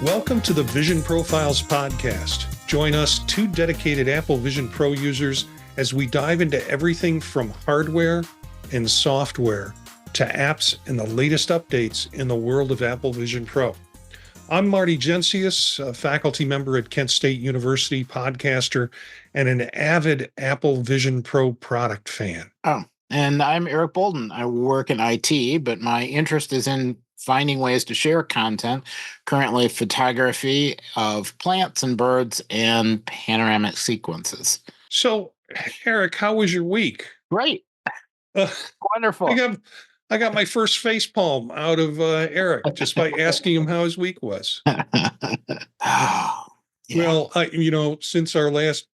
Welcome to the Vision Profiles podcast. Join us, two dedicated Apple Vision Pro users, as we dive into everything from hardware and software to apps and the latest updates in the world of Apple Vision Pro. I'm Marty Gencius, a faculty member at Kent State University, podcaster, and an avid Apple Vision Pro product fan. Oh, and I'm Eric Bolden. I work in IT, but my interest is in finding ways to share content, currently photography of plants and birds and panoramic sequences. So, Eric, how was your week? Great. Wonderful. I got my first facepalm out of Eric just by asking him how his week was. Yeah. Well, since our last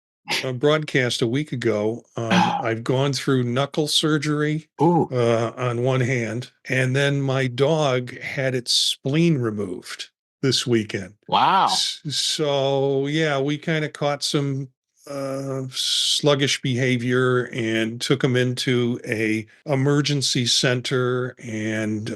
broadcast a week ago, I've gone through knuckle surgery on one hand, and then my dog had its spleen removed this weekend. Wow. So, yeah, we kind of caught some sluggish behavior and took him into a emergency center, and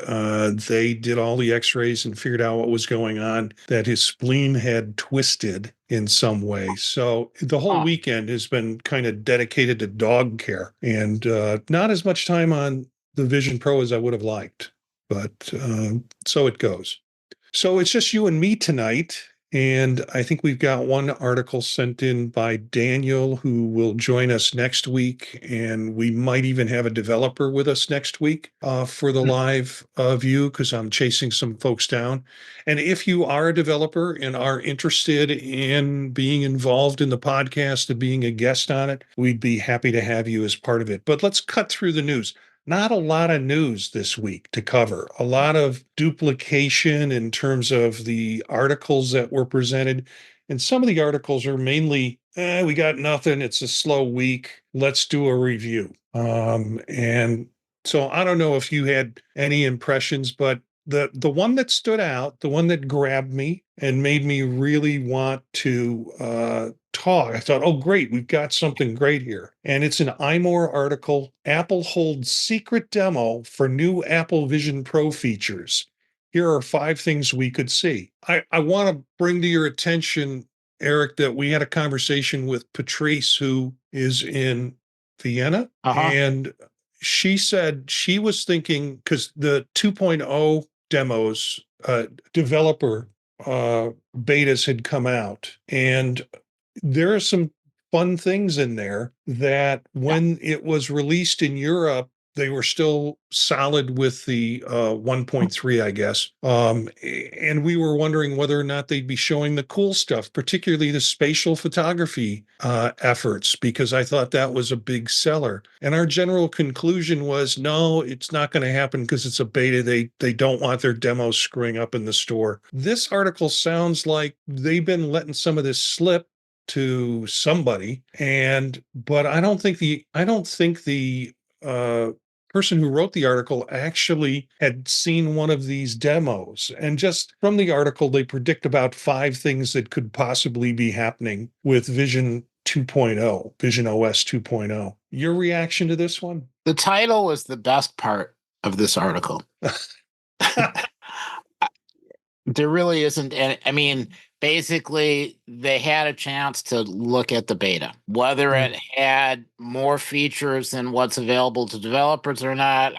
they did all the x-rays and figured out what was going on, that his spleen had twisted in some way. So the whole weekend has been kind of dedicated to dog care, and not as much time on the Vision Pro as I would have liked, but so it goes. So it's just you and me tonight. And I think we've got one article sent in by Daniel, who will join us next week. And we might even have a developer with us next week for the live view, because I'm chasing some folks down. And if you are a developer and are interested in being involved in the podcast and being a guest on it, we'd be happy to have you as part of it. But let's cut through the news. Not a lot of news this week to cover, a lot of duplication in terms of the articles that were presented. And some of the articles are mainly, we got nothing, it's a slow week, let's do a review. And so I don't know if you had any impressions, but the one that stood out, the one that grabbed me and made me really want to talk, I thought, oh, great, we've got something great here. And it's an iMore article, Apple holds secret demo for new Apple Vision Pro features. Here are 5 things we could see. I want to bring to your attention, Eric, that we had a conversation with Patrice, who is in Vienna, and she said she was thinking, because the 2.0 demos, developer betas had come out, and there are some fun things in there that when it was released in Europe, they were still solid with the 1.3, I guess. And we were wondering whether or not they'd be showing the cool stuff, particularly the spatial photography efforts, because I thought that was a big seller. And our general conclusion was, no, it's not going to happen because it's a beta. They don't want their demos screwing up in the store. This article sounds like they've been letting some of this slip to somebody, but I don't think the person who wrote the article actually had seen one of these demos. And just from the article, they predict about 5 things that could possibly be happening with Vision 2.0, VisionOS 2.0. Your reaction to this one? The title was the best part of this article. There really isn't any, I mean, basically, they had a chance to look at the beta, whether it had more features than what's available to developers or not.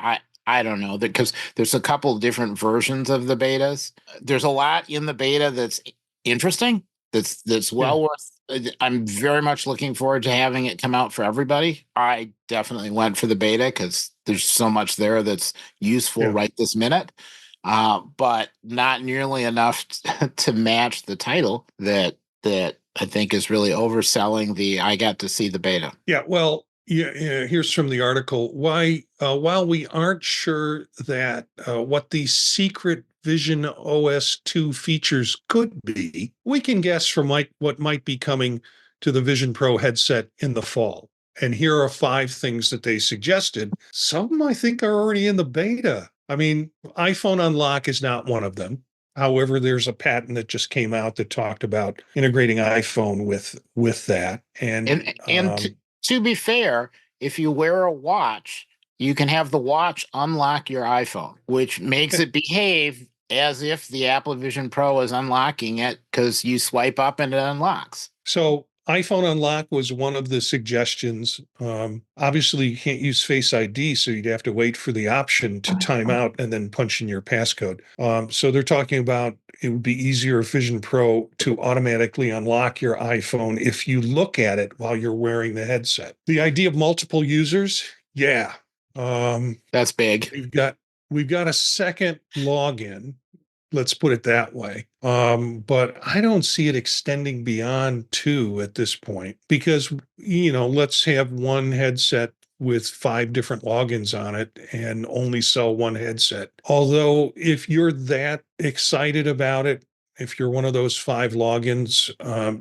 I don't know, because there's a couple of different versions of the betas. There's a lot in the beta that's interesting, that's well worth. I'm very much looking forward to having it come out for everybody. I definitely went for the beta because there's so much there that's useful right this minute. But not nearly enough to match the title that I think is really overselling the I got to see the beta. Yeah, well, here's from the article. While we aren't sure that what these secret Vision OS 2 features could be, we can guess from what might be coming to the Vision Pro headset in the fall. And here are 5 things that they suggested. Some of them I think are already in the beta. I mean, iPhone Unlock is not one of them. However, there's a patent that just came out that talked about integrating iPhone with that. And to be fair, if you wear a watch, you can have the watch unlock your iPhone, which makes it behave as if the Apple Vision Pro is unlocking it because you swipe up and it unlocks. So iPhone Unlock was one of the suggestions. Obviously, you can't use Face ID, so you'd have to wait for the option to time out and then punch in your passcode. So they're talking about it would be easier if Vision Pro to automatically unlock your iPhone if you look at it while you're wearing the headset. The idea of multiple users, yeah. That's big. We've got a second login, let's put it that way. But I don't see it extending beyond two at this point because, let's have one headset with 5 different logins on it and only sell one headset. Although, if you're that excited about it, if you're one of those 5 logins,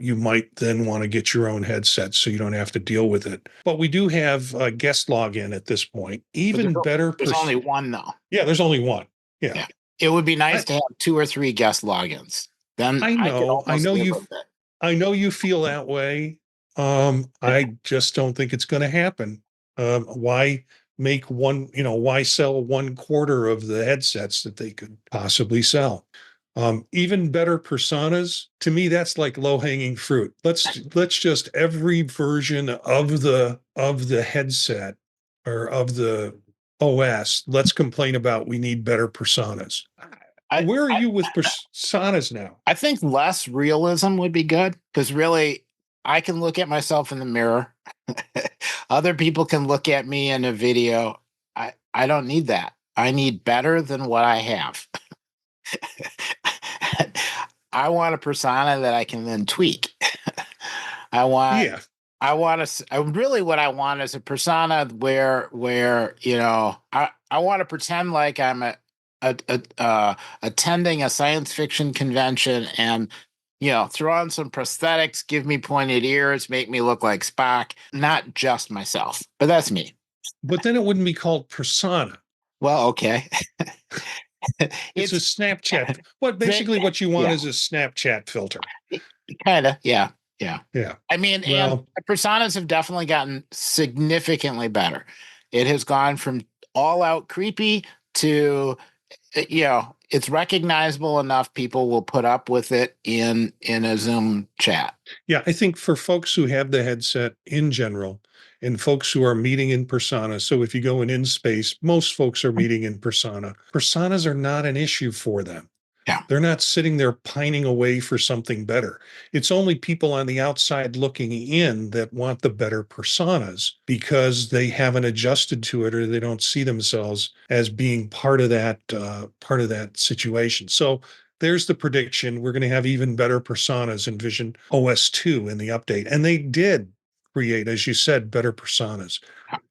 you might then want to get your own headset so you don't have to deal with it. But we do have a guest login at this point. Even better. There's only one, though. Yeah, there's only one. Yeah. It would be nice to have 2 or 3 guest logins. Then I know you feel that way. I just don't think it's going to happen. Why make one, why sell 1/4 of the headsets that they could possibly sell? Even better personas, to me, that's like low-hanging fruit. Let's just every version of the headset or of the OS, let's complain about we need better personas. Where are you with personas now? I think less realism would be good because really, I can look at myself in the mirror. Other people can look at me in a video. I don't need that. I need better than what I have. I want a persona that I can then tweak. I want really what I want is a persona where I want to pretend like I'm attending a science fiction convention and throw on some prosthetics, give me pointed ears, make me look like Spock, not just myself. But that's me. But then it wouldn't be called persona. Well, okay. It's a Snapchat. What you want is a Snapchat filter. Kind of, yeah. I mean, well, and personas have definitely gotten significantly better. It has gone from all out creepy to, it's recognizable enough people will put up with it in a Zoom chat. Yeah, I think for folks who have the headset in general and folks who are meeting in persona, so if you go in space, most folks are meeting in persona. Personas are not an issue for them. Yeah. They're not sitting there pining away for something better. It's only people on the outside looking in that want the better personas because they haven't adjusted to it or they don't see themselves as being part of that situation. So there's the prediction. We're going to have even better personas in Vision OS 2 in the update. And they did create, as you said, better personas.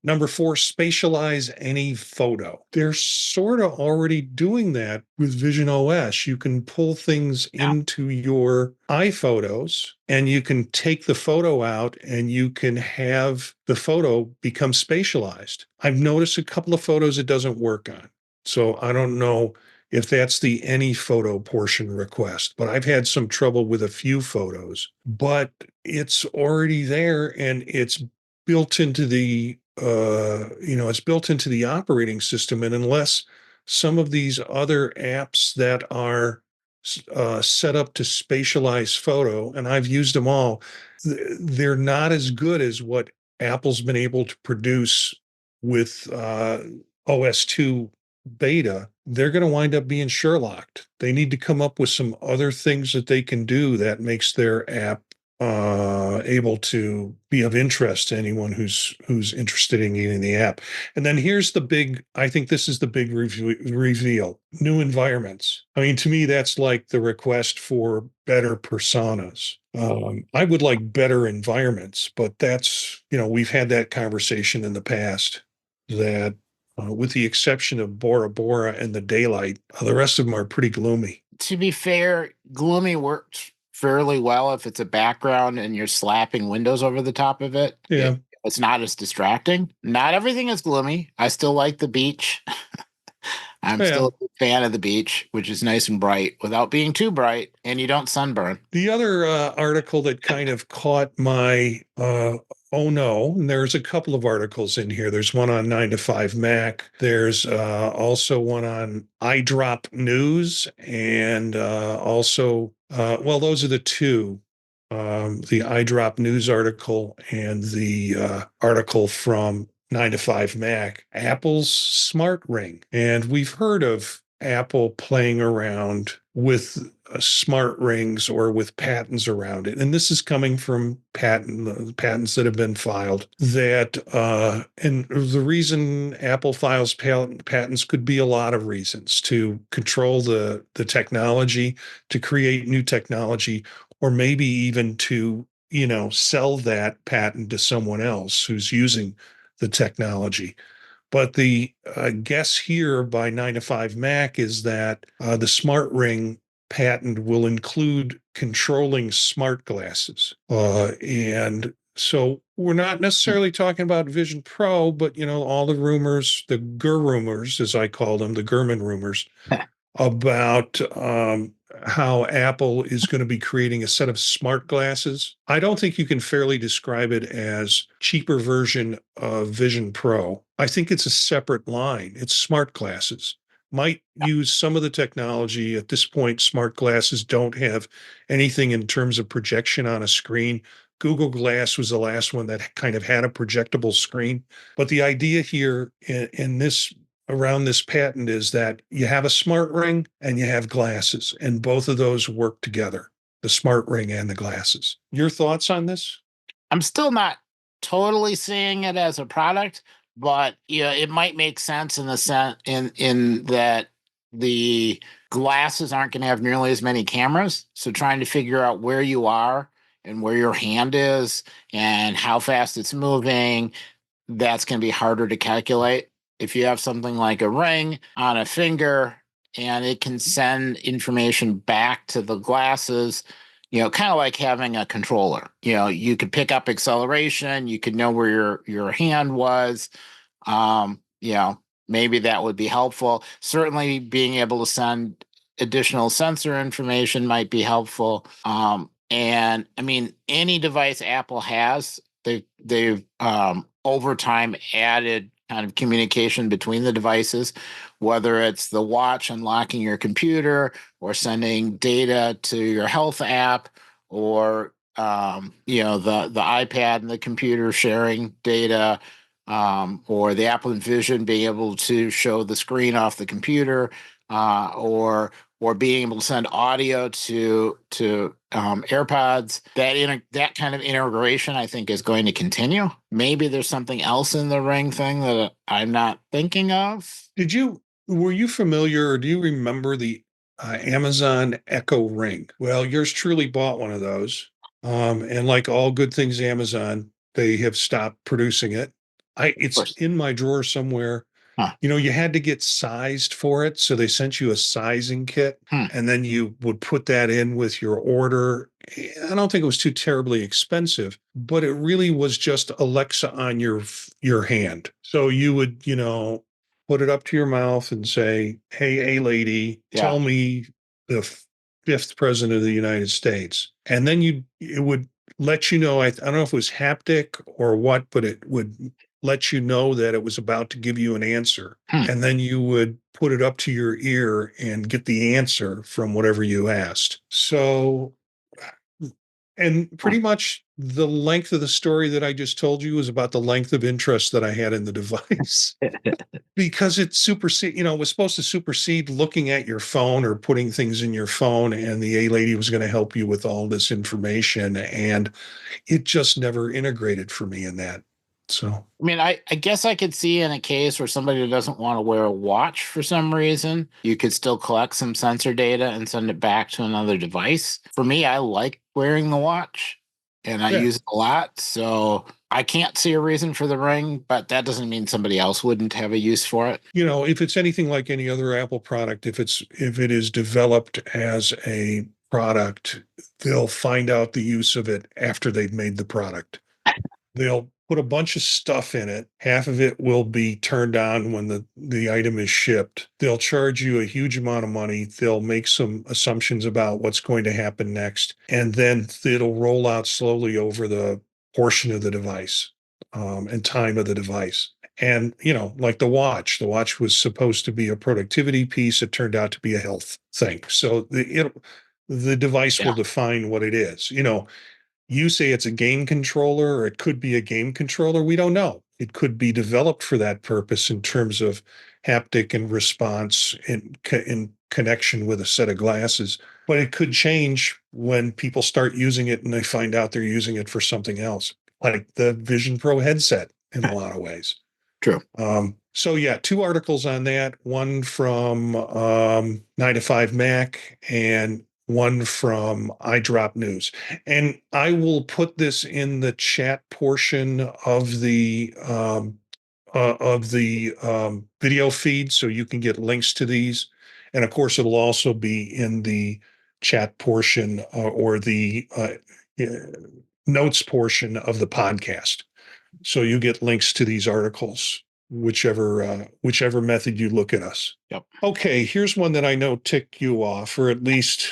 Number 4, spatialize any photo. They're sort of already doing that with VisionOS. You can pull things into your iPhotos and you can take the photo out and you can have the photo become spatialized. I've noticed a couple of photos it doesn't work on. So I don't know if that's the any photo portion request, but I've had some trouble with a few photos. But it's already there and it's built into the operating system. And unless some of these other apps that are set up to spatialize photo, and I've used them all, they're not as good as what Apple's been able to produce with OS 2 beta. They're going to wind up being Sherlocked. They need to come up with some other things that they can do that makes their app able to be of interest to anyone who's interested in getting the app. And then here's I think this is the big reveal: new environments. I mean, to me, that's like the request for better personas. I would like better environments, but that's, we've had that conversation in the past that with the exception of Bora Bora and the daylight, the rest of them are pretty gloomy. To be fair, gloomy works fairly well if it's a background and you're slapping windows over the top of it. Yeah. It's not as distracting. Not everything is gloomy. I still like the beach. I'm still a fan of the beach, which is nice and bright without being too bright, and you don't sunburn. The other article that kind of caught my Oh no, and there's a couple of articles in here. There's one on 9 to 5 Mac. There's also one on iDrop News, and also, well, those are the two. The iDrop News article and the article from 9 to 5 Mac, Apple's smart ring. And we've heard of Apple playing around with smart rings or with patents around it. And this is coming from patents that have been filed that, and the reason Apple files patents could be a lot of reasons: to control the technology, to create new technology, or maybe even to, sell that patent to someone else who's using the technology. But the guess here by 9 to 5 Mac is that the smart ring patent will include controlling smart glasses. And so we're not necessarily talking about Vision Pro, but, all the rumors, the rumors, as I call them, the Gurman rumors, about how Apple is going to be creating a set of smart glasses. I don't think you can fairly describe it as cheaper version of Vision Pro. I think it's a separate line. It's smart glasses. Might use some of the technology. At this point, smart glasses don't have anything in terms of projection on a screen. Google Glass was the last one that kind of had a projectable screen. But the idea here in this around this patent is that you have a smart ring and you have glasses, and both of those work together, the smart ring and the glasses. Your thoughts on this? I'm still not totally seeing it as a product, but it might make sense in the sense in that the glasses aren't going to have nearly as many cameras. So trying to figure out where you are and where your hand is and how fast it's moving, that's going to be harder to calculate. If you have something like a ring on a finger and it can send information back to the glasses, kind of like having a controller. You could pick up acceleration, you could know where your hand was. Um, you know, Maybe that would be helpful. Certainly being able to send additional sensor information might be helpful. And I mean, any device Apple has, they've over time added kind of communication between the devices, whether it's the watch unlocking your computer or sending data to your health app, or the iPad and the computer sharing data, or the Apple Vision being able to show the screen off the computer, or being able to send audio to AirPods. That kind of integration, I think, is going to continue. Maybe there's something else in the Ring thing that I'm not thinking of. Were you familiar, or do you remember the Amazon Echo Ring? Well, yours truly bought one of those. And like all good things Amazon, they have stopped producing it. Of It's course. in my drawer somewhere. Huh. You had to get sized for it. So they sent you a sizing kit, Hmm. and then you would put that in with your order. I don't think it was too terribly expensive, but it really was just Alexa on your hand. So you would, put it up to your mouth and say, "Hey, lady, Yeah. tell me the fifth president of the United States." And then it would let you know, I don't know if it was haptic or what, but it would let you know that it was about to give you an answer. Hmm. And then you would put it up to your ear and get the answer from whatever you asked. So, and Huh. pretty much the length of the story that I just told you is about the length of interest that I had in the device. Because it was supposed to supersede looking at your phone or putting things in your phone, and the A lady was going to help you with all this information. And it just never integrated for me in that. So, I mean, I guess I could see in a case where somebody who doesn't want to wear a watch for some reason, you could still collect some sensor data and send it back to another device. For me, I like wearing the watch and I yeah, use it a lot. So I can't see a reason for the Ring, but that doesn't mean somebody else wouldn't have a use for it. if it's anything like any other Apple product, if it is developed as a product, they'll find out the use of it after they've made the product. They'll put a bunch of stuff in it. Half of it will be turned on when the item is shipped. They'll charge you a huge amount of money. They'll make some assumptions about what's going to happen next. And then it'll roll out slowly over the portion of the device and time of the device. And, like the watch was supposed to be a productivity piece. It turned out to be a health thing. So the device will Yeah. define what it is. You say it's a game controller, or it could be a game controller. We don't know. It could be developed for that purpose in terms of haptic and response in connection with a set of glasses. But it could change when people start using it and they find out they're using it for something else, like the Vision Pro headset in a lot of ways. True. So yeah, two articles on that, one from 9 to 5 Mac and one from iDrop News. And I will put this in the chat portion of the video feed so you can get links to these. And of course, it'll also be in the chat portion or the notes portion of the podcast. So you get links to these articles, whichever method you look at us. Yep. Okay, here's one that I know ticked you off, or at least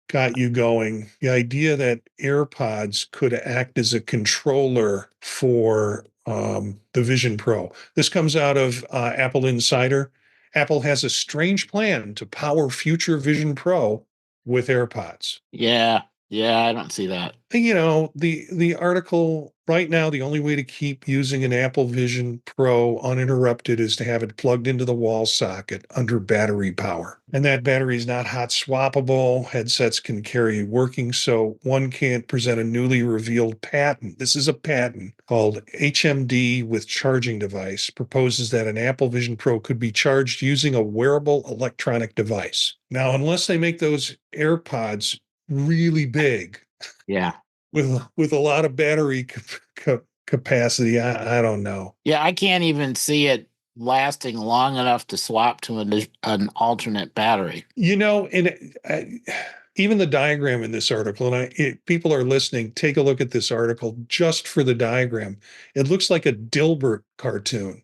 got you going. The idea that AirPods could act as a controller for the Vision Pro. This comes out of Apple Insider. Apple has a strange plan to power future Vision Pro with AirPods. Yeah. Yeah. I don't see that. The article right now, the only way to keep using an Apple Vision Pro uninterrupted is to have it plugged into the wall socket under battery power. And that battery is not hot swappable. Headsets can carry working, so one can't present a newly revealed patent. This is a patent called HMD with charging device, proposes that an Apple Vision Pro could be charged using a wearable electronic device. Now, unless they make those AirPods really big, Yeah. with a lot of battery capacity, I don't know. Yeah. I can't even see it lasting long enough to swap to an alternate battery. And even the diagram in this article, and people are listening, take a look at this article just for the diagram. It looks like a Dilbert cartoon,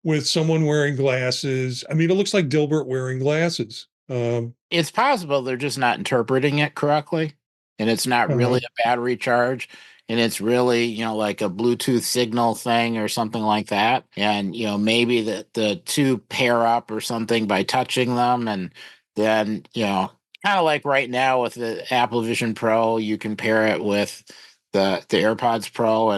with someone wearing glasses. I mean, it looks like Dilbert wearing glasses. It's possible they're just not interpreting it correctly, and it's not really a battery charge, and it's really, like a Bluetooth signal thing or something like that. And, maybe the two pair up or something by touching them. And then, kind of like right now with the Apple Vision Pro, you can pair it with the AirPods Pro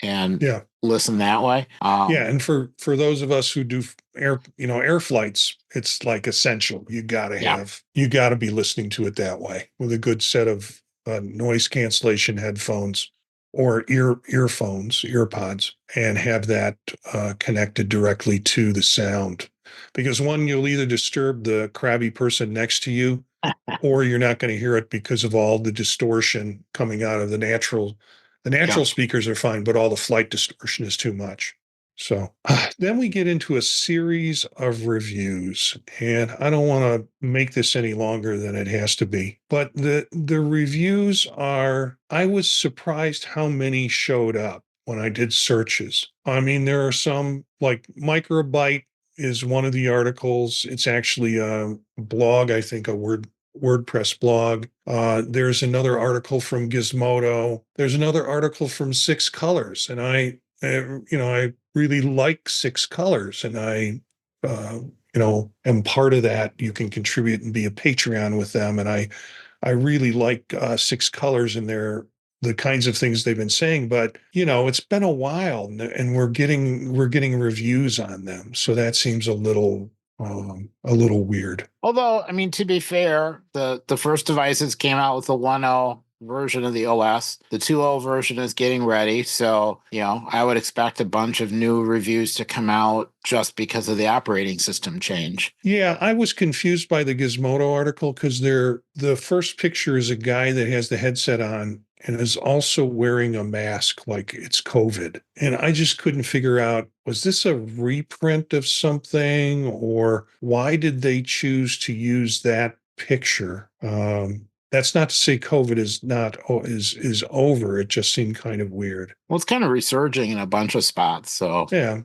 and Yeah. listen that way. Yeah, and for those of us who do air flights, it's like essential. You gotta be listening to it that way with a good set of noise cancellation headphones or earpods, and have that connected directly to the sound. Because one, you'll either disturb the crabby person next to you, or you're not going to hear it because of all the distortion coming out of the natural. The natural speakers are fine, but all the flight distortion is too much. So then we get into a series of reviews, and I don't want to make this any longer than it has to be. But the reviews are, I was surprised how many showed up when I did searches. I mean, there are some, like Microbyte is one of the articles. It's actually a blog, I think, WordPress blog. There's another article from Gizmodo. There's another article from Six Colors, and I really like Six Colors, and I am part of that. You can contribute and be a Patreon with them, and I really like Six Colors and the kinds of things they've been saying. But it's been a while, and we're getting reviews on them, so that seems a little weird. Although, I mean, to be fair, the first devices came out with the 1.0 version of the OS. The 2.0 version is getting ready. So, I would expect a bunch of new reviews to come out just because of the operating system change. Yeah, I was confused by the Gizmodo article because the first picture is a guy that has the headset on and is also wearing a mask like it's COVID. And I just couldn't figure out, was this a reprint of something, or why did they choose to use that picture? That's not to say COVID is over. It just seemed kind of weird. Well, it's kind of resurging in a bunch of spots. So yeah,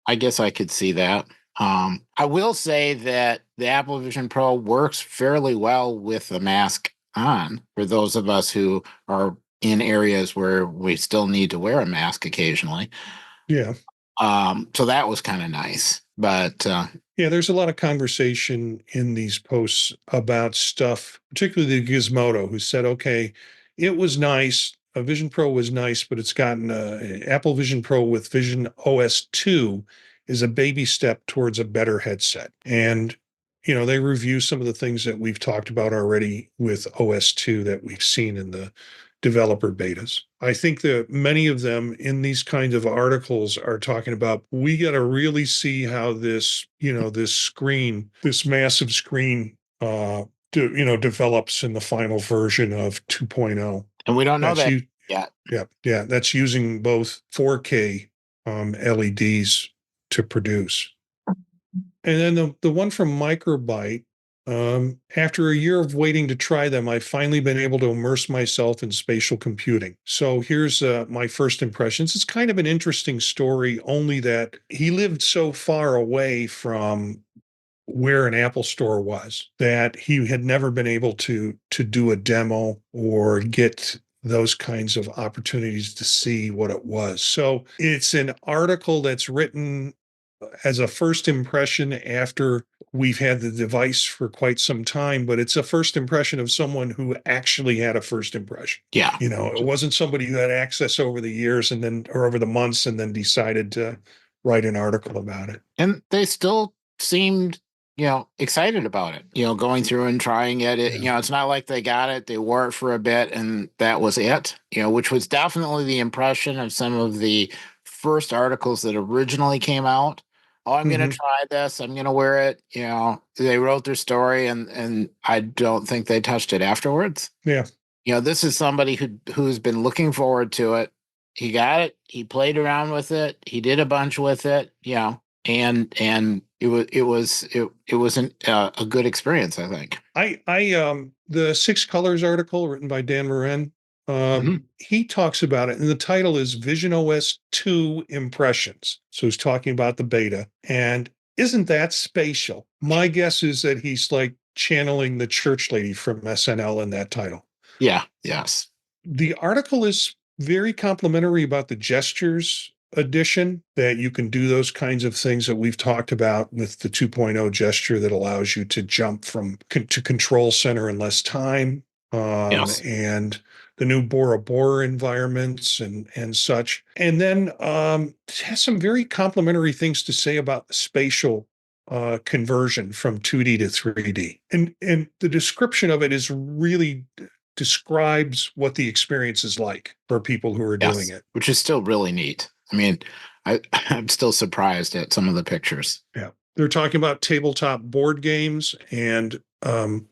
I guess I could see that. I will say that the Apple Vision Pro works fairly well with the mask on for those of us who are in areas where we still need to wear a mask occasionally. Yeah. So that was kind of nice. But Yeah, there's a lot of conversation in these posts about stuff, particularly Gizmodo, who said, okay, it was nice. A Vision Pro was nice, but it's gotten Apple Vision Pro with Vision OS 2 is a baby step towards a better headset. And, they review some of the things that we've talked about already with OS 2 that we've seen in the developer betas. I think that many of them in these kinds of articles are talking about we got to really see how this screen, this massive screen, develops in the final version of 2.0. and we don't know That's that you. yet. Yeah. That's using both 4K LEDs to produce. And then the one from Microbyte, after a year of waiting to try them, I've finally been able to immerse myself in spatial computing. So here's my first impressions. It's kind of an interesting story, only that he lived so far away from where an Apple store was that he had never been able to do a demo or get those kinds of opportunities to see what it was. So it's an article that's written as a first impression after we've had the device for quite some time, but it's a first impression of someone who actually had a first impression. Yeah. It wasn't somebody who had access over the years or over the months and then decided to write an article about it. And they still seemed, excited about it, going through and trying it. Yeah. It's not like they got it, they wore it for a bit and that was it, which was definitely the impression of some of the first articles that originally came out. Oh, I'm going to Mm-hmm. try this. I'm going to wear it. They wrote their story and I don't think they touched it afterwards. Yeah. This is somebody who's been looking forward to it. He got it. He played around with it. He did a bunch with it. And it was a good experience, I think. The Six Colors article written by Dan Moren, he talks about it, and the title is Vision OS 2 Impressions. So he's talking about the beta. And isn't that spatial? My guess is that he's like channeling the church lady from SNL in that title. Yeah, yes. The article is very complimentary about the gestures edition, that you can do those kinds of things that we've talked about with the 2.0 gesture that allows you to jump to control center in less time. Yes. And the new Bora Bora environments and such. And then it has some very complimentary things to say about the spatial conversion from 2D to 3D. And the description of it is really describes what the experience is like for people who are doing it. Which is still really neat. I mean, I'm still surprised at some of the pictures. Yeah. They're talking about tabletop board games, and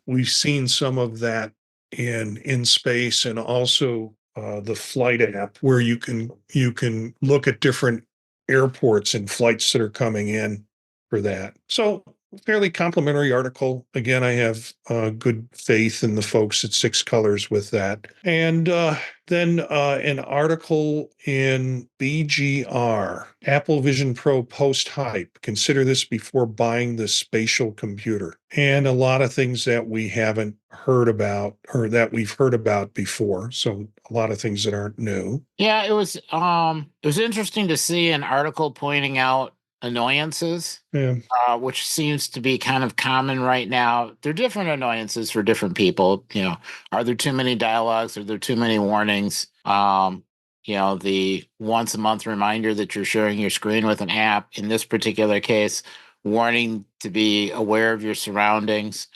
we've seen some of that in space, and also the flight app where you can look at different airports and flights that are coming in for that. So fairly complimentary article. Again, I have good faith in the folks at Six Colors with that. And then an article in BGR, Apple Vision Pro post hype. Consider this before buying the spatial computer. And a lot of things that we haven't heard about or that we've heard about before. So a lot of things that aren't new. Yeah, it was interesting to see an article pointing out annoyances, Yeah. which seems to be kind of common right now. They're different annoyances for different people. Are there too many dialogues? Are there too many warnings? The once a month reminder that you're sharing your screen with an app. In this particular case, warning to be aware of your surroundings.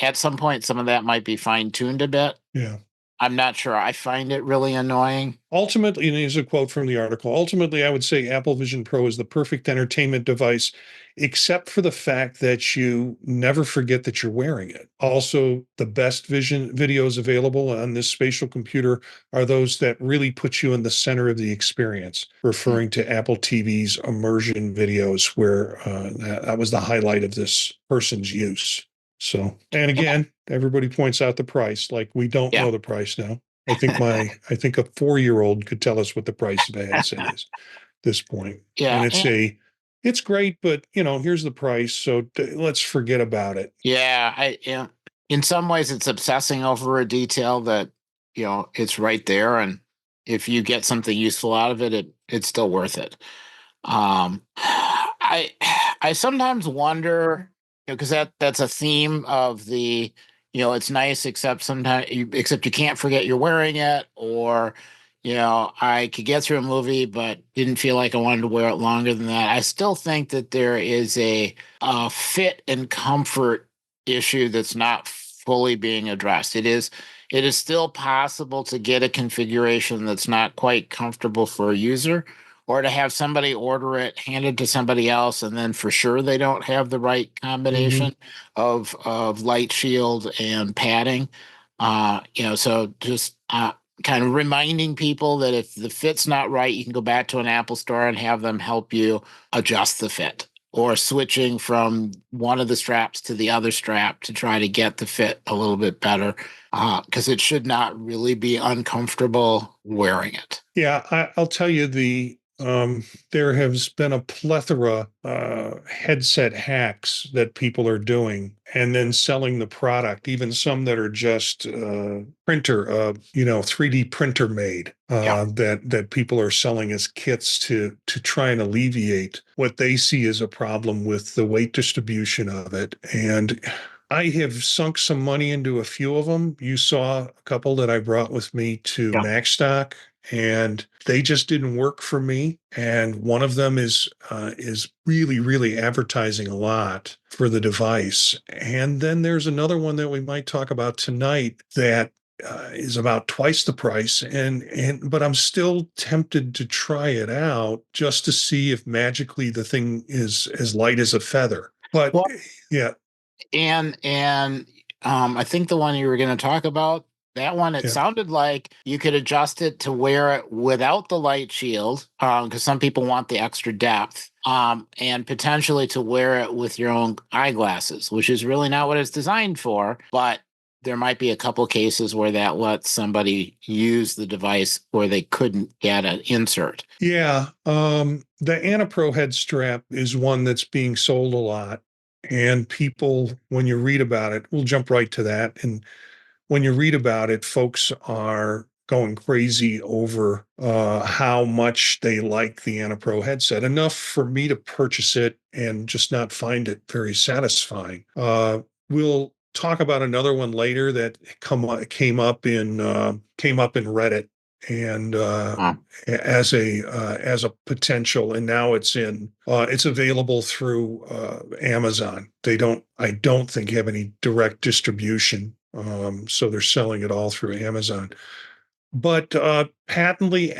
At some point, some of that might be fine tuned a bit. Yeah. I'm not sure. I find it really annoying. Ultimately, and here's a quote from the article, ultimately, I would say Apple Vision Pro is the perfect entertainment device, except for the fact that you never forget that you're wearing it. Also, the best vision videos available on this spatial computer are those that really put you in the center of the experience, referring to Apple TV's immersion videos, where that was the highlight of this person's use. So, and again, everybody points out the price, like we don't Yeah. know the price now. I think a 4-year-old could tell us what the price of a headset is at this point. Yeah. And it's great, but here's the price. So let's forget about it. Yeah. In some ways it's obsessing over a detail that it's right there. And if you get something useful out of it, it's still worth it. I sometimes wonder, because that's a theme of the, it's nice, except except you can't forget you're wearing it, or, I could get through a movie, but didn't feel like I wanted to wear it longer than that. I still think that there is a fit and comfort issue that's not fully being addressed. It is still possible to get a configuration that's not quite comfortable for a user, or to have somebody order it, hand it to somebody else, and then for sure they don't have the right Mhm. combination of light shield and padding. So just kind of reminding people that if the fit's not right, you can go back to an Apple store and have them help you adjust the fit, or switching from one of the straps to the other strap to try to get the fit a little bit better, because it should not really be uncomfortable wearing it. Yeah, I'll tell you there has been a plethora headset hacks that people are doing and then selling the product, even some that are just printer, 3D printer made Yeah. that people are selling as kits to try and alleviate what they see as a problem with the weight distribution of it. And I have sunk some money into a few of them. You saw a couple that I brought with me to Yeah. Macstock, and they just didn't work for me. And one of them is really, really advertising a lot for the device. And then there's another one that we might talk about tonight that is about twice the price, but I'm still tempted to try it out just to see if magically the thing is as light as a feather. But Well, yeah, and I think the one you were going to talk about, that one, it yeah. sounded like you could adjust it to wear it without the light shield, because some people want the extra depth, and potentially to wear it with your own eyeglasses, which is really not what it's designed for. But there might be a couple cases where that lets somebody use the device where they couldn't get an insert. Yeah, the Anapro head strap is one that's being sold a lot. And people, when you read about it, we'll jump right to that. And when you read about it, folks are going crazy over how much they like the Anapro headset, enough for me to purchase it and just not find it very satisfying. We'll talk about another one later that came up in Reddit and Uh, as a potential, and now it's available through Amazon. I don't think have any direct distribution, so they're selling it all through Amazon. But patently,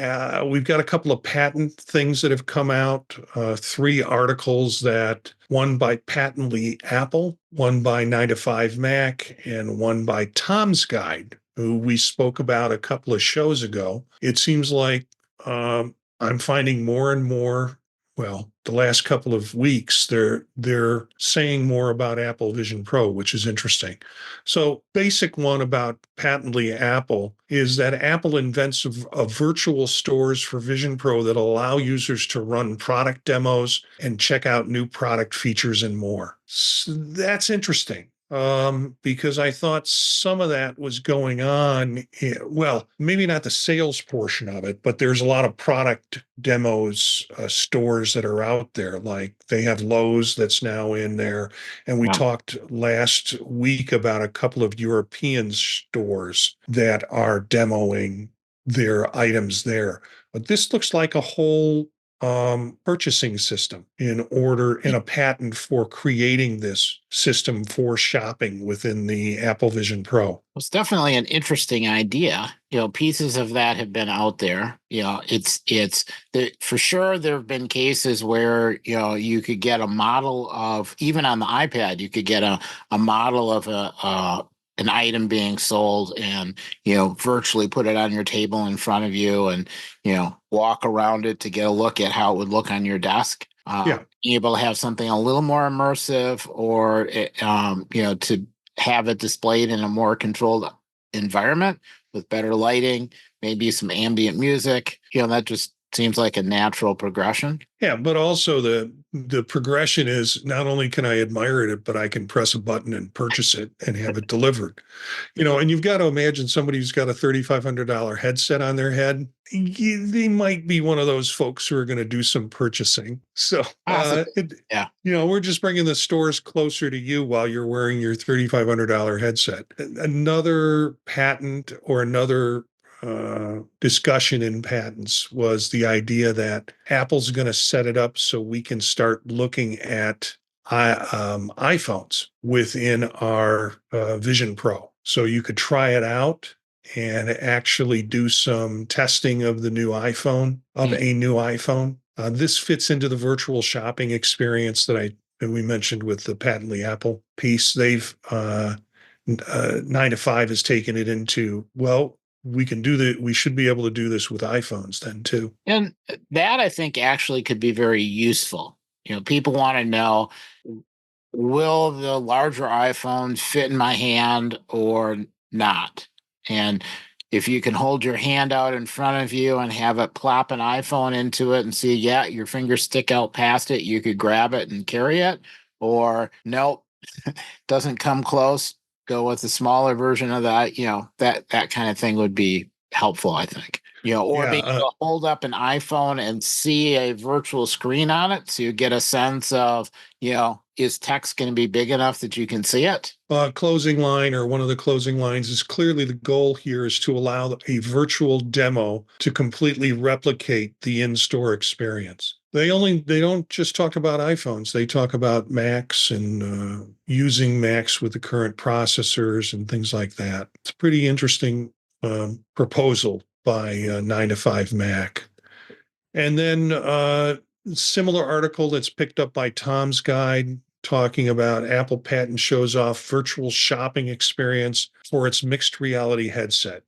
we've got a couple of patent things that have come out. Three articles, that one by Patently Apple, one by 9 to 5 Mac, and one by Tom's Guide, who we spoke about a couple of shows ago. It seems like I'm finding more and more. Well, the last couple of weeks, they're saying more about Apple Vision Pro, which is interesting. So, basic one about Patently Apple is that Apple invents a virtual stores for Vision Pro that allow users to run product demos and check out new product features and more. So that's interesting, because I thought some of that was going on. Well, maybe not the sales portion of it, but there's a lot of product demos, stores that are out there. Like they have Lowe's that's now in there. And we yeah. talked last week about a couple of European stores that are demoing their items there. But this looks like a whole purchasing system in a patent for creating this system for shopping within the Apple Vision Pro. It's definitely an interesting idea. Pieces of that have been out there. For sure there have been cases where, you could get a model of, even on the iPad, you could get a model of an item being sold, and, virtually put it on your table in front of you, and, walk around it to get a look at how it would look on your desk. Yeah. Being able to have something a little more immersive, or, to have it displayed in a more controlled environment with better lighting, maybe some ambient music. That just seems like a natural progression. Yeah, but also the progression is not only can I admire it, but I can press a button and purchase it and have it delivered. And you've got to imagine somebody who's got a $3,500 headset on their head. They might be one of those folks who are going to do some purchasing. So, Possibly. Yeah. we're just bringing the stores closer to you while you're wearing your $3,500 headset. Another patent or another discussion in patents was the idea that Apple's going to set it up so we can start looking at iPhones within our Vision Pro. So you could try it out and actually do some testing of the new iPhone, of a new iPhone. This fits into the virtual shopping experience that we mentioned with the Patently Apple piece. They've 9 to 5 has taken it into, well, we should be able to do this with iPhones then too. And that I think actually could be very useful. People want to know, will the larger iPhone fit in my hand or not? And if you can hold your hand out in front of you and have it plop an iPhone into it and see, yeah, your fingers stick out past it, you could grab it and carry it, or nope, doesn't come close, go with the smaller version of that, that kind of thing would be helpful, I think. Or being able to hold up an iPhone and see a virtual screen on it so you get a sense of, is text going to be big enough that you can see it? Closing line, or one of the closing lines, is clearly the goal here is to allow a virtual demo to completely replicate the in-store experience. They don't just talk about iPhones. They talk about Macs and using Macs with the current processors and things like that. It's a pretty interesting proposal by 9 to 5 Mac. And then similar article that's picked up by Tom's Guide talking about Apple patent shows off virtual shopping experience for its mixed reality headset.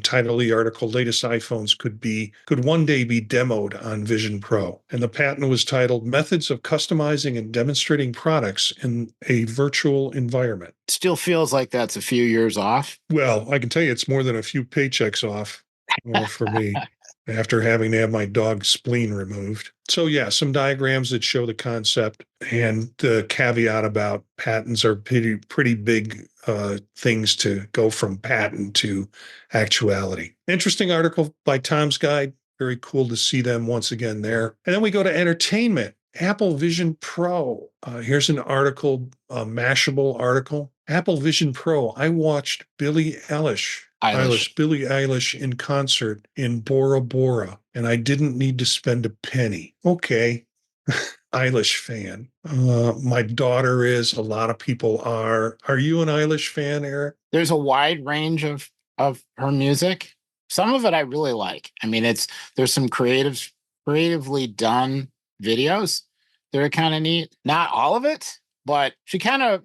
Title of the article, latest iPhones could one day be demoed on Vision Pro. And the patent was titled Methods of Customizing and Demonstrating Products in a Virtual Environment. Still feels like that's a few years off. Well, I can tell you it's more than a few paychecks off for me after having to have my dog's spleen removed. So yeah, some diagrams that show the concept, and the caveat about patents are pretty big things to go from patent to actuality. Interesting article by Tom's Guide. Very cool to see them once again there. And then we go to entertainment. Apple Vision Pro. Here's an article, a Mashable article. Apple Vision Pro. I watched Billie Eilish in concert in Bora Bora, and I didn't need to spend a penny. Okay. Eilish fan. My daughter is. A lot of people are. Are you an Eilish fan, Eric? There's a wide range of her music. Some of it I really like. I mean, there's some creatively done videos that are kind of neat. Not all of it, but she kind of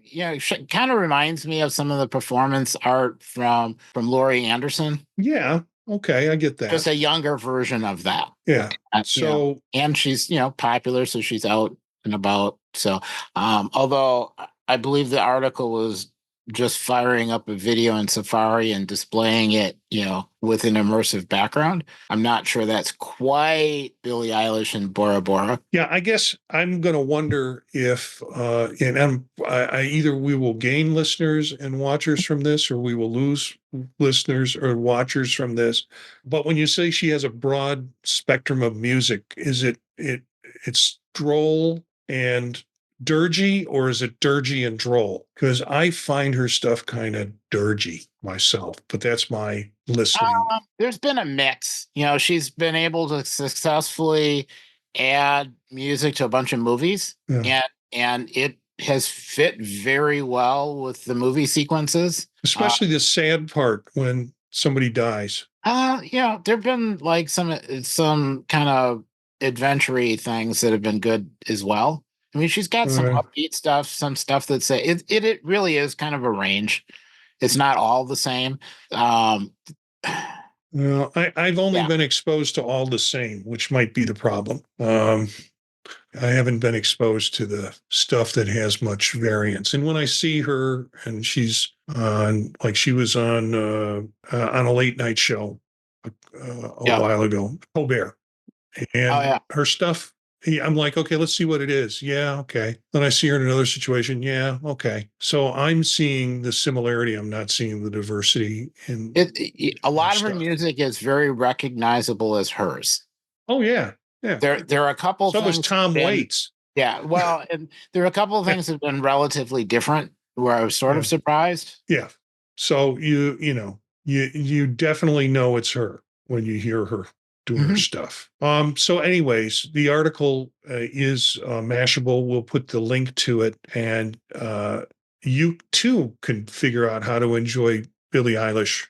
reminds me of some of the performance art from Laurie Anderson. Yeah. Okay, I get that. Just a younger version of that. Yeah. So, and she's popular, so she's out and about. So, although I believe the article was just firing up a video in Safari and displaying it, with an immersive background. I'm not sure that's quite Billie Eilish and Bora Bora. Yeah, I guess I'm going to wonder if, either we will gain listeners and watchers from this, or we will lose listeners or watchers from this. But when you say she has a broad spectrum of music, is it's droll and dirgy, or is it dirgy and droll? Because I find her stuff kind of dirgy myself, but that's my listening. There's been a mix. She's been able to successfully add music to a bunch of movies, and it has fit very well with the movie sequences. Especially the sad part when somebody dies. There've been like some kind of adventure-y things that have been good as well. I mean, she's got some upbeat stuff, some stuff that say it really is kind of a range. It's not all the same. I've only been exposed to all the same, which might be the problem. I haven't been exposed to the stuff that has much variance. And when I see her, and she's on, like she was on a late night show a while ago, Colbert, and her stuff I'm like, okay, let's see what it is. Yeah, okay. Then I see her in another situation. Yeah, okay. So I'm seeing the similarity. I'm not seeing the diversity A in lot of her stuff. music is very recognizable as hers. Oh yeah, yeah. There are a couple So was things that Tom have been, Waits. yeah, well, and there are a couple of Yeah, things that have been relatively different where I was sort yeah, of surprised. yeah. So you definitely know it's her when you hear her doing her Mhm. stuff. So anyways, the article is Mashable. We'll put the link to it, and you too can figure out how to enjoy Billie Eilish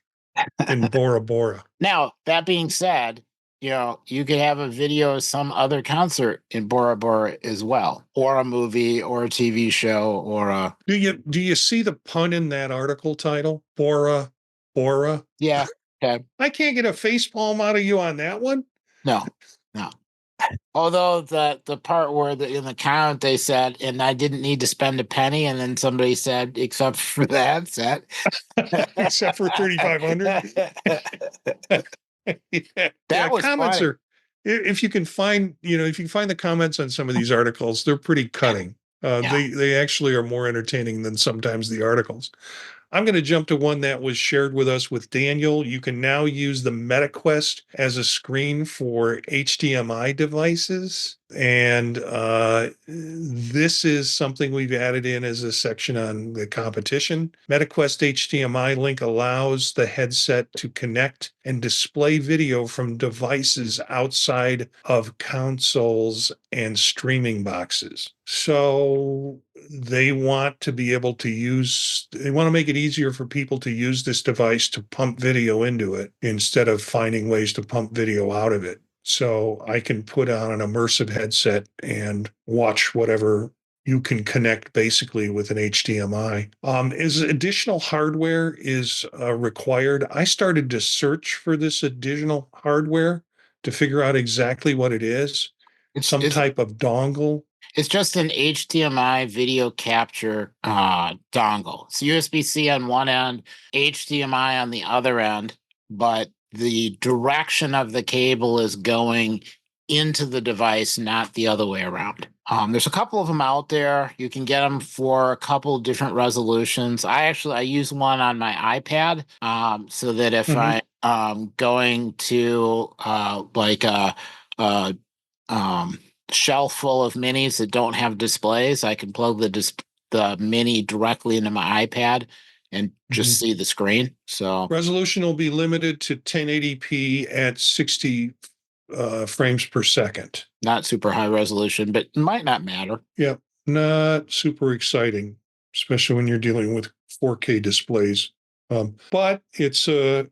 in Bora Bora. Now, that being said, you could have a video of some other concert in Bora Bora as well, or a movie, or a TV show, or a Do you see the pun in that article title? Bora Bora. yeah. Okay. I can't get a face palm out of you on that one. No, no. Although the part where in the comment they said, and I didn't need to spend a penny, and then somebody said, except for the headset. Except for 3,500. Yeah, yeah, That was comments funny. are if you can find, if you find the comments on some of these articles, they're pretty cutting. Yeah. They actually are more entertaining than sometimes the articles. I'm going to jump to one that was shared with us with Daniel. You can now use the MetaQuest as a screen for HDMI devices. And this is something we've added in as a section on the competition. MetaQuest HDMI link allows the headset to connect and display video from devices outside of consoles and streaming boxes. So they want to be able to they want to make it easier for people to use this device to pump video into it instead of finding ways to pump video out of it. So I can put on an immersive headset and watch whatever you can connect basically with an HDMI. As additional hardware is required, I started to search for this additional hardware to figure out exactly what it is. It's Some it's type of dongle. it's just an HDMI video capture dongle. It's USB-C on one end, HDMI on the other end, but the direction of the cable is going into the device, not the other way around. There's a couple of them out there. You can get them for a couple different resolutions. I use one on my iPad, so that if Mhm. I'm going to like a um, shelf full of minis that don't have displays, I can plug the mini directly into my iPad and just Mhm. see the screen. So Resolution will be limited to 1080p at 60 frames per second. not super high resolution, but it might not matter. Yep, not super exciting, especially when you're dealing with 4K displays. But it's a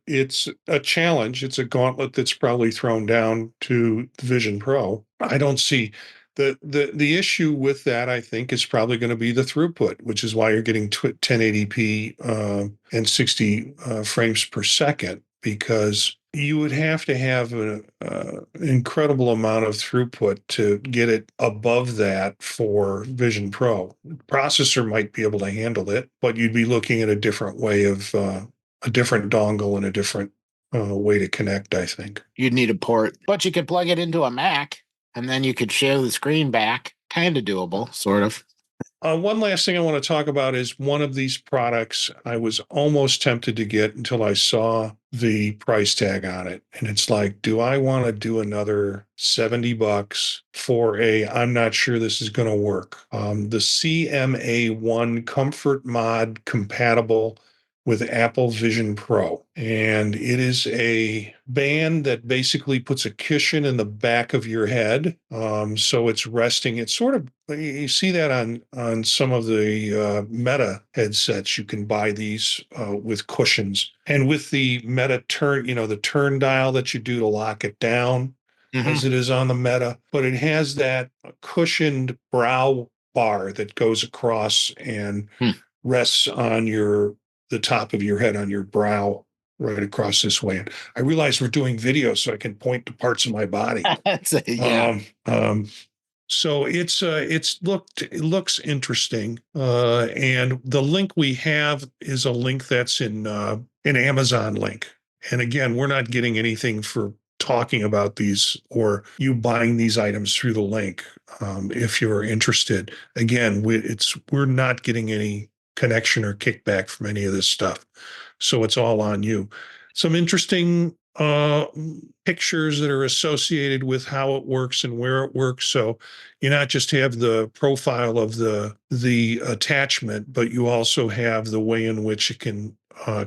challenge. It's a gauntlet that's probably thrown down to the Vision Pro. I don't see the issue with that. I think is probably going to be the throughput, which is why you're getting 1080p and 60 frames per second, because you would have to have an incredible amount of throughput to get it above that for Vision Pro. Processor might be able to handle it, but you'd be looking at a different way of a different dongle and a different way to connect, I think. You'd need a port, but you could plug it into a Mac and then you could share the screen back. Kind of doable, sort of. One last thing I want to talk about is one of these products I was almost tempted to get until I saw the price tag on it. And it's like, do I want to do another $70 for I'm not sure this is going to work. The CMA1 Comfort Mod Compatible with Apple Vision Pro. And it is a band that basically puts a cushion in the back of your head. So it's resting. It's sort of, you see that on some of the Meta headsets. You can buy these with cushions. And with the Meta turn, the turn dial that you do to lock it down, Hmm. as it is on the Meta, but it has that cushioned brow bar that goes across and rests on the top of your head on your brow right across this way. And I realize we're doing video, so I can point to parts of my body. Yeah. Um, um, so it looks interesting. And the link we have is a link that's in an Amazon link. And again, we're not getting anything for talking about these or you buying these items through the link if you're interested. Again, we're not getting any connection or kickback from any of this stuff, so it's all on you. Some interesting pictures that are associated with how it works and where it works. So you not just have the profile of the attachment, but you also have the way in which it can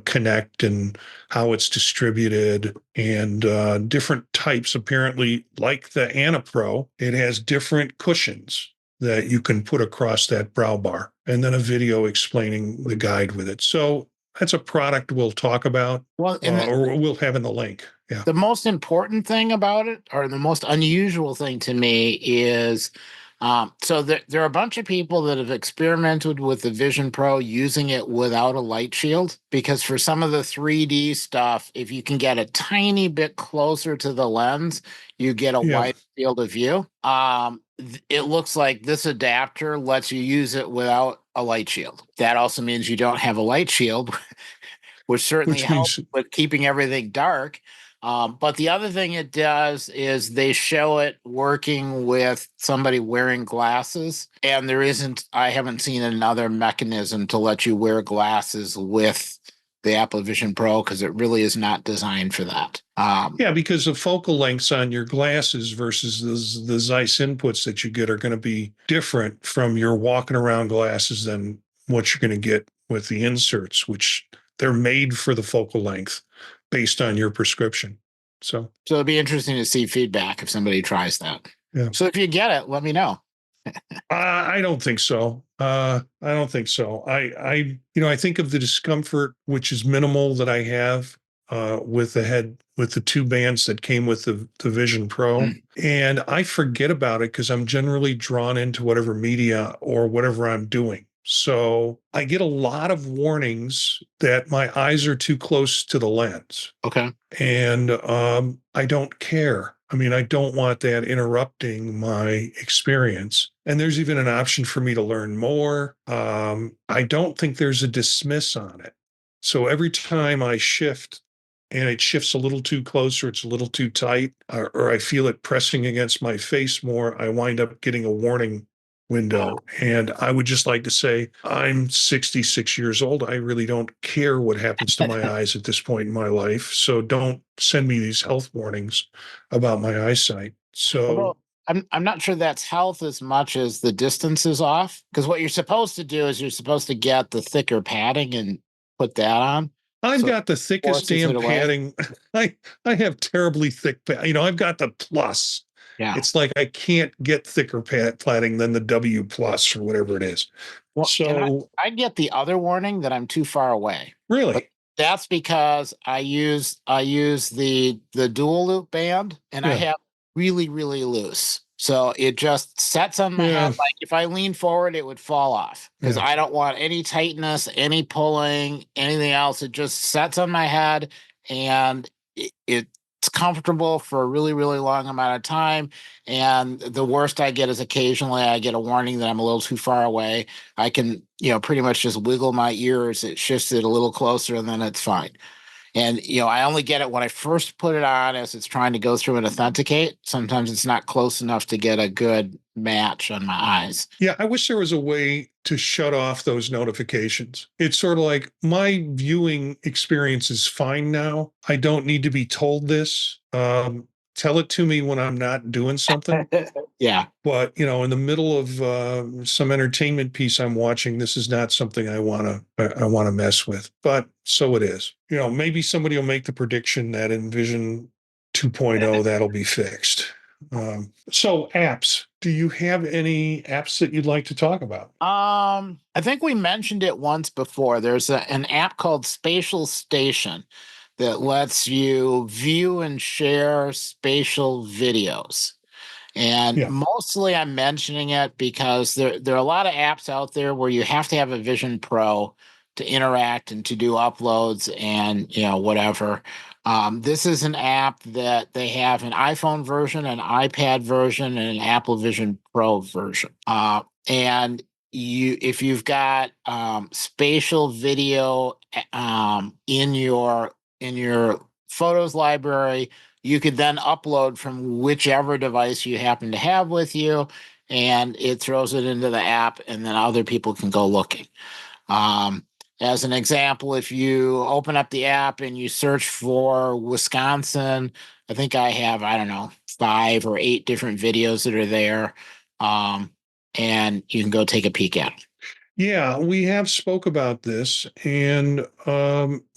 connect and how it's distributed and different types. Apparently, like the Anna Pro, it has different cushions that you can put across that brow bar, and then a video explaining the guide with it. So that's a product we'll talk about, Well, and or we'll have in the link. Yeah. the most important thing about it, or the most unusual thing to me, is so there are a bunch of people that have experimented with the Vision Pro using it without a light shield, because for some of the 3D stuff, if you can get a tiny bit closer to the lens, you get a Yeah. wide field of view. It looks like this adapter lets you use it without a light shield. That also means you don't have a light shield, which certainly Which helps means, with keeping everything dark. But the other thing it does is they show it working with somebody wearing glasses, and I haven't seen another mechanism to let you wear glasses with the Apple Vision Pro, because it really is not designed for that. yeah, because the focal lengths on your glasses versus the Zeiss inputs that you get are going to be different from your walking around glasses than what you're going to get with the inserts, which they're made for the focal length based on your prescription. So it'll be interesting to see feedback if somebody tries that. yeah. So if you get it, let me know. I don't think so. I don't think so. I think of the discomfort, which is minimal, that I have with the two bands that came with the Vision Pro. And I forget about it because I'm generally drawn into whatever media or whatever I'm doing. So I get a lot of warnings that my eyes are too close to the lens. Okay. And I don't care. I mean, I don't want that interrupting my experience. And there's even an option for me to learn more. I don't think there's a dismiss on it. So every time I shift and it shifts a little too close or it's a little too tight, or I feel it pressing against my face more, I wind up getting a warning window. And I would just like to say, I'm 66 years old. I really don't care what happens to my eyes at this point in my life. So don't send me these health warnings about my eyesight. So Although I'm not sure that's health as much as the distance is off. Because what you're supposed to do is you're supposed to get the thicker padding and put that on. I've So it got the thickest forces damn it away. padding. I have terribly thick I've got the plus. Yeah. It's like I can't get thicker padding than the W plus or whatever it is. Well, and So I get the other warning that I'm too far away. But really, that's because I use the dual loop band, and I yeah, have really loose. So it just sets on my yeah, head. Like if I lean forward, it would fall off, because yeah. I don't want any tightness, any pulling, anything else. It just sets on my head, and it's comfortable for a really long amount of time. And the worst I get is occasionally I get a warning that I'm a little too far away. I can, pretty much just wiggle my ears. It shifts it a little closer, and then it's fine. And, I only get it when I first put it on as it's trying to go through and authenticate. Sometimes it's not close enough to get a good match on my eyes. Yeah, I wish there was a way to shut off those notifications. It's sort of like my viewing experience is fine now. I don't need to be told this. Tell it to me when I'm not doing something. Yeah. But in the middle of some entertainment piece I'm watching, this is not something I want to mess with. But so it is. Maybe somebody will make the prediction that in Vision 2.0 that'll be fixed. So apps. Do you have any apps that you'd like to talk about? I think we mentioned it once before. There's an app called Spatial Station that lets you view and share spatial videos. And Yeah. mostly I'm mentioning it because there are a lot of apps out there where you have to have a Vision Pro to interact and to do uploads and whatever. This is an app that they have an iPhone version, an iPad version, and an Apple Vision Pro version. And if you've got spatial video in your photos library, you could then upload from whichever device you happen to have with you, and it throws it into the app, and then other people can go looking. Um, as an example, if you open up the app and you search for Wisconsin, I think I have, I don't know, 5 or 8 different videos that are there. Um, and you can go take a peek at them. Yeah, we have spoke about this, and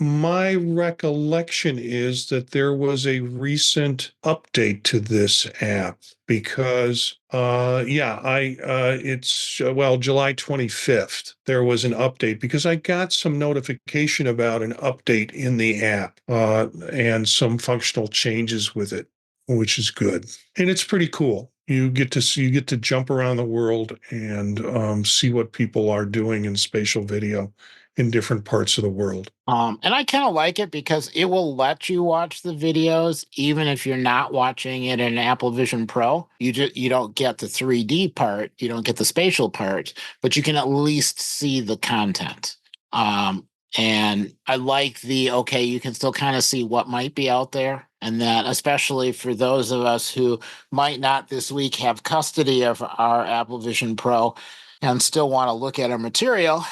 my recollection is that there was a recent update to this app because, yeah, it's well, July 25th, there was an update because I got some notification about an update in the app, and some functional changes with it, which is good. And it's pretty cool. You get to jump around the world and see what people are doing in spatial video in different parts of the world. And I kind of like it because it will let you watch the videos even if you're not watching it in Apple Vision Pro. You don't get the 3D part, you don't get the spatial part, but you can at least see the content. Um, and I like the okay, you can still kind of see what might be out there. And that, especially for those of us who might not this week have custody of our Apple Vision Pro and still want to look at our material,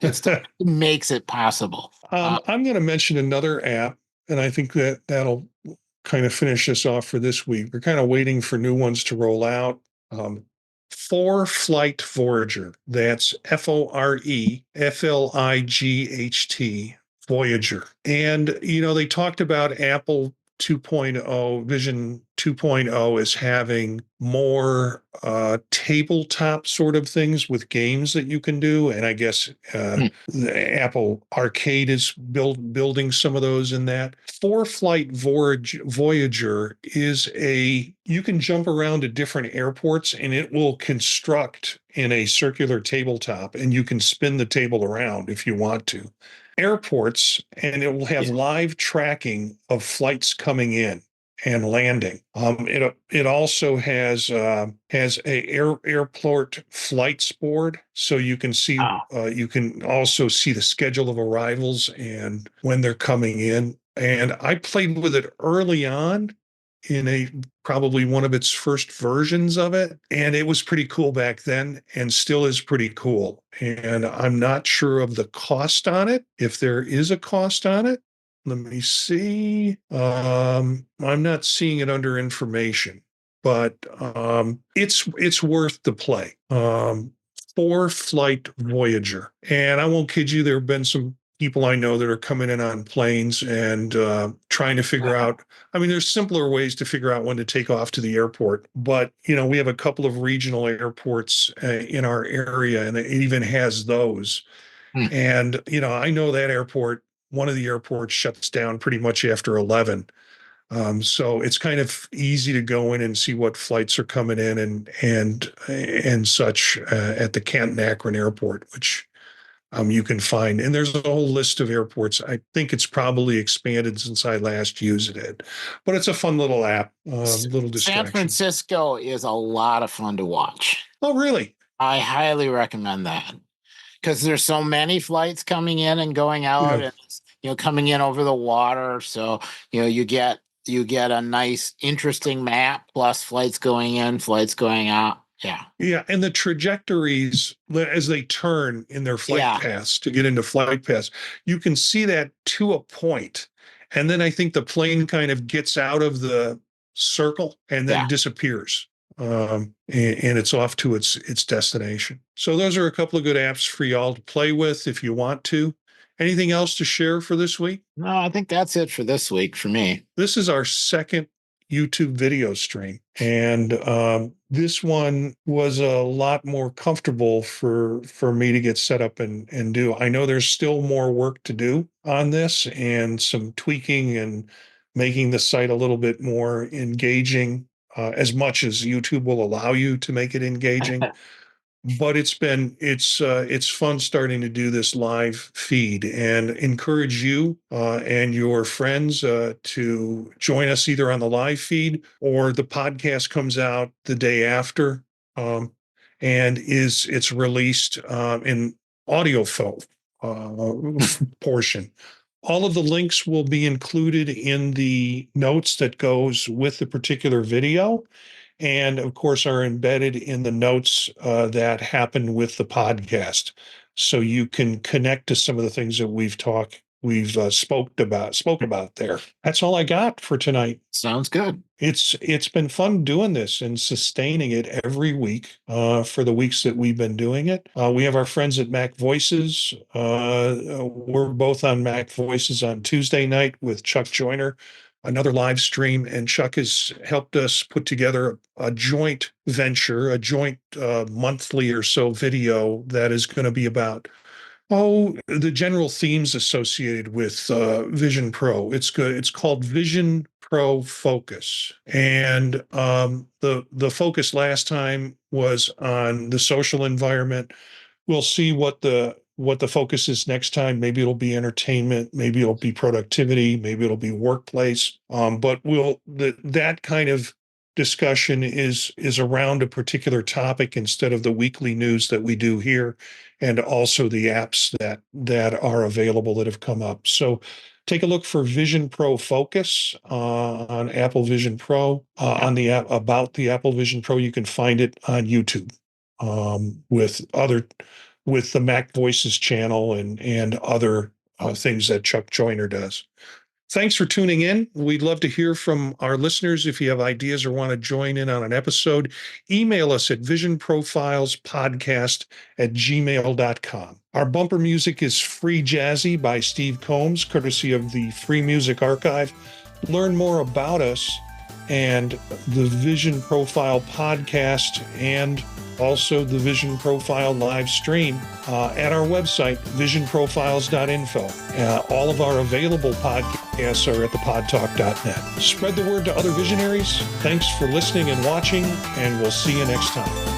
it still makes it possible. I'm going to mention another app, and I think that that'll kind of finish us off for this week. We're kind of waiting for new ones to roll out. Um, For Flight Voyager. That's FOREFLIGHT Voyager. And, they talked about Apple 2.0, Vision 2.0 is having more tabletop sort of things with games that you can do. And I guess Hmm. the Apple Arcade is building some of those in that. For Flight Voyager is you can jump around to different airports and it will construct in a circular tabletop and you can spin the table around if you want to. Airports, and it will have Yeah. live tracking of flights coming in and landing. It also has a airport flights board, so Oh, you can also see the schedule of arrivals and when they're coming in. And I played with it early on in probably one of its first versions of it, and it was pretty cool back then and still is pretty cool. And I'm not sure of the cost on it, if there is a cost on it. Let me see. I'm not seeing it under information, but it's worth the play. For Flight Voyager, and I won't kid you, there have been some people I know that are coming in on planes and trying to figure out. I mean, there's simpler ways to figure out when to take off to the airport, but we have a couple of regional airports in our area, and it even has those. hmm. And I know that airport, one of the airports shuts down pretty much after 11. So it's kind of easy to go in and see what flights are coming in and such at the Canton Akron Airport, which you can find. And there's a whole list of airports. I think it's probably expanded since I last used it, but it's a fun little app, little San distraction. Francisco is a lot of fun to watch. Oh, really? I highly recommend that because there's so many flights coming in and going out, Yeah. and coming in over the water. So you get a nice, interesting map plus flights going in, flights going out. Yeah, Yeah, and the trajectories as they turn in their flight yeah, paths to get into flight paths, you can see that to a point. And then I think the plane kind of gets out of the circle and then yeah. disappears. And it's off to its destination. So those are a couple of good apps for y'all to play with if you want to. Anything else to share for this week? No, I think that's it for this week for me. This is our second YouTube video stream. And this one was a lot more comfortable for me to get set up and do. I know there's still more work to do on this and some tweaking and making the site a little bit more engaging, as much as YouTube will allow you to make it engaging. But it's fun starting to do this live feed and encourage you and your friends to join us either on the live feed or the podcast comes out the day after, and it's released in audio portion All of the links will be included in the notes that goes with the particular video, and of course are embedded in the notes that happen with the podcast. So you can connect to some of the things that we've spoke about there. That's all I got for tonight. Sounds good. It's been fun doing this and sustaining it every week for the weeks that we've been doing it. We have our friends at Mac Voices. We're both on Mac Voices on Tuesday night with Chuck Joyner, another live stream, and Chuck has helped us put together a joint venture, a joint monthly or so video that is going to be about the general themes associated with Vision Pro. It's good. It's called Vision Pro Focus, and the focus last time was on the social environment. We'll see what the focus is next time. Maybe it'll be entertainment, maybe it'll be productivity, maybe it'll be workplace. But that kind of discussion is around a particular topic instead of the weekly news that we do here, and also the apps that are available that have come up. So take a look for Vision Pro Focus on Apple Vision Pro, on the app about the Apple Vision Pro. You can find it on YouTube with the Mac Voices channel and other things that Chuck Joyner does. Thanks for tuning in. We'd love to hear from our listeners. If you have ideas or want to join in on an episode, email us at visionprofilespodcast@gmail.com. Our bumper music is Free Jazzy by Steve Combs, courtesy of the Free Music Archive. Learn more about us and the Vision Profile podcast and also the Vision Profile live stream at our website, visionprofiles.info. All of our available podcasts are at thepodtalk.net. Spread the word to other visionaries. Thanks for listening and watching, and we'll see you next time.